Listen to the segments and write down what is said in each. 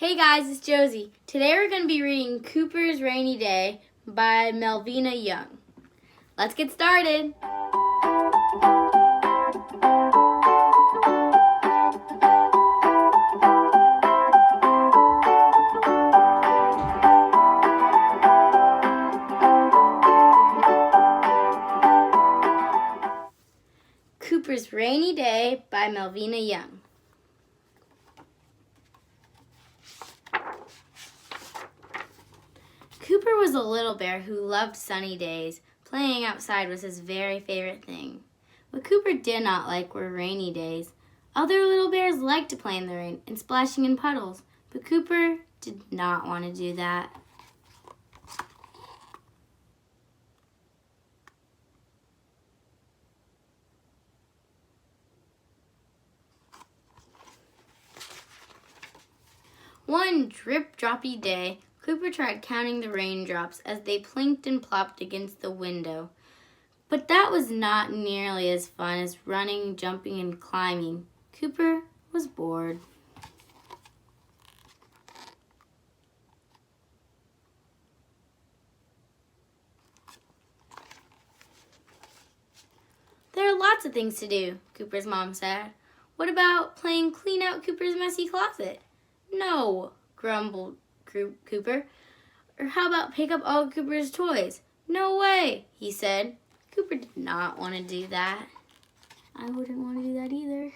Hey guys, it's Josie. Today we're going to be reading Cooper's Rainy Day by Melvina Young. Let's get started. Cooper's Rainy Day by Melvina Young. Cooper was a little bear who loved sunny days. Playing outside was his very favorite thing. What Cooper did not like were rainy days. Other little bears liked to play in the rain and splashing in puddles, but Cooper did not want to do that. One drip-droppy day, Cooper tried counting the raindrops as they plinked and plopped against the window. But that was not nearly as fun as running, jumping, and climbing. Cooper was bored. There are lots of things to do, Cooper's mom said. What about playing clean out Cooper's messy closet? No, grumbled Cooper. Or how about pick up all Cooper's toys? No way, he said. Cooper did not want to do that. I wouldn't want to do that either.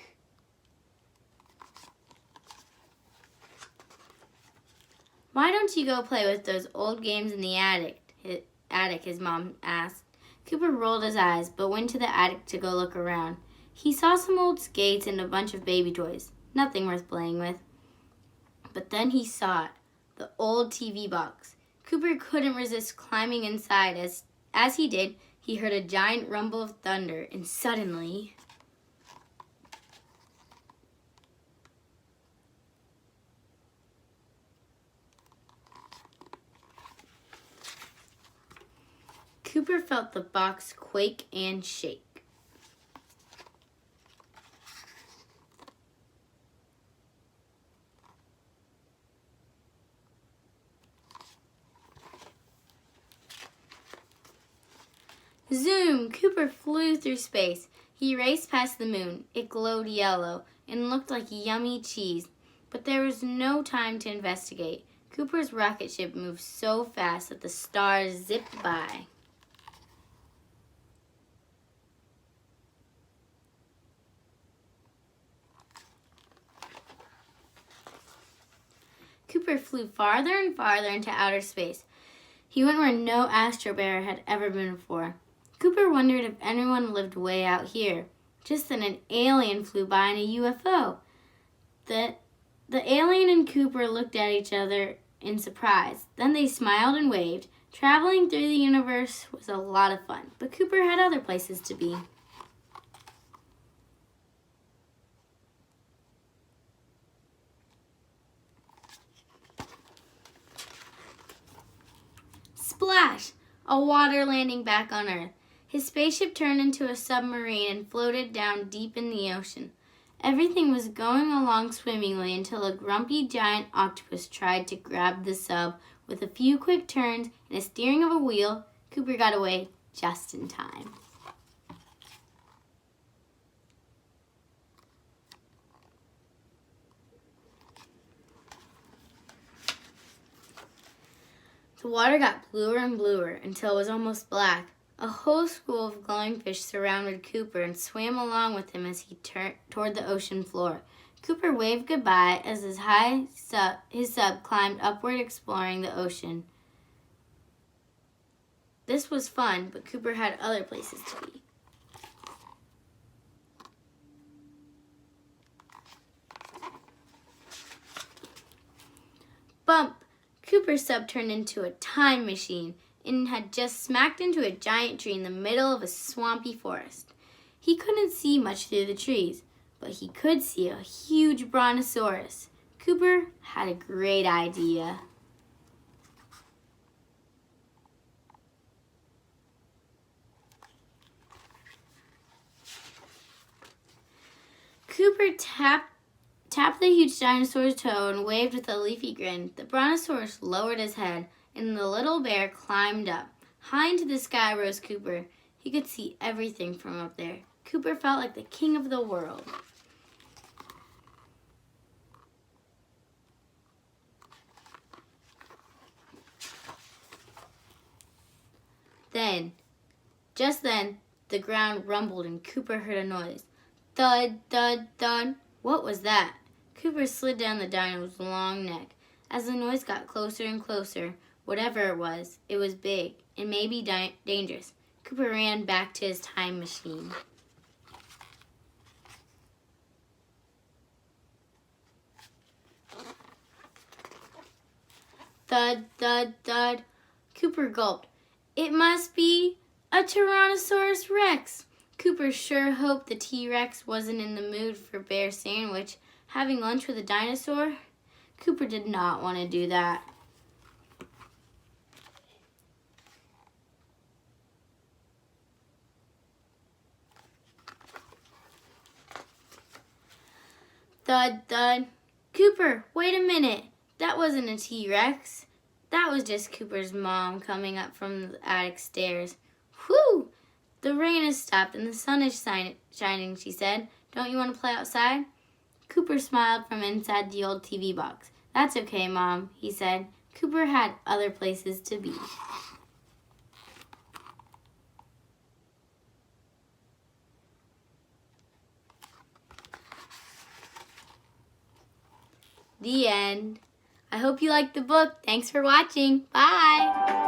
Why don't you go play with those old games in the attic? His mom asked. Cooper rolled his eyes, but went to the attic to go look around. He saw some old skates and a bunch of baby toys. Nothing worth playing with. But then he saw it, the old TV box. Cooper couldn't resist climbing inside. As he did, he heard a giant rumble of thunder, and suddenly... Cooper felt the box quake and shake. Zoom! Cooper flew through space. He raced past the moon. It glowed yellow and looked like yummy cheese. But there was no time to investigate. Cooper's rocket ship moved so fast that the stars zipped by. Cooper flew farther and farther into outer space. He went where no Astro Bear had ever been before. Cooper wondered if anyone lived way out here. Just then an alien flew by in a UFO. The alien and Cooper looked at each other in surprise. Then they smiled and waved. Traveling through the universe was a lot of fun, but Cooper had other places to be. Splash! A water landing back on Earth. His spaceship turned into a submarine and floated down deep in the ocean. Everything was going along swimmingly until a grumpy giant octopus tried to grab the sub. With a few quick turns and a steering of a wheel, Cooper got away just in time. The water got bluer and bluer until it was almost black. A whole school of glowing fish surrounded Cooper and swam along with him as he turned toward the ocean floor. Cooper waved goodbye as his sub climbed upward, exploring the ocean. This was fun, but Cooper had other places to be. Bump! Cooper's sub turned into a time machine and had just smacked into a giant tree in the middle of a swampy forest. He couldn't see much through the trees, but he could see a huge brontosaurus. Cooper had a great idea. Cooper tapped the huge dinosaur's toe and waved with a leafy grin. The brontosaurus lowered his head, and the little bear climbed up. High into the sky rose Cooper. He could see everything from up there. Cooper felt like the king of the world. Just then, the ground rumbled and Cooper heard a noise. Thud, thud, thud. What was that? Cooper slid down the dino's long neck. As the noise got closer and closer, whatever it was big and maybe dangerous. Cooper ran back to his time machine. Thud, thud, thud. Cooper gulped. It must be a Tyrannosaurus Rex. Cooper sure hoped the T-Rex wasn't in the mood for bear sandwich. Having lunch with a dinosaur? Cooper did not want to do that. Thud, thud. Cooper, wait a minute. That wasn't a T-Rex. That was just Cooper's mom coming up from the attic stairs. Whew! The rain has stopped and the sun is shining, she said. Don't you want to play outside? Cooper smiled from inside the old TV box. That's okay, Mom, he said. Cooper had other places to be. The end. I hope you liked the book. Thanks for watching. Bye!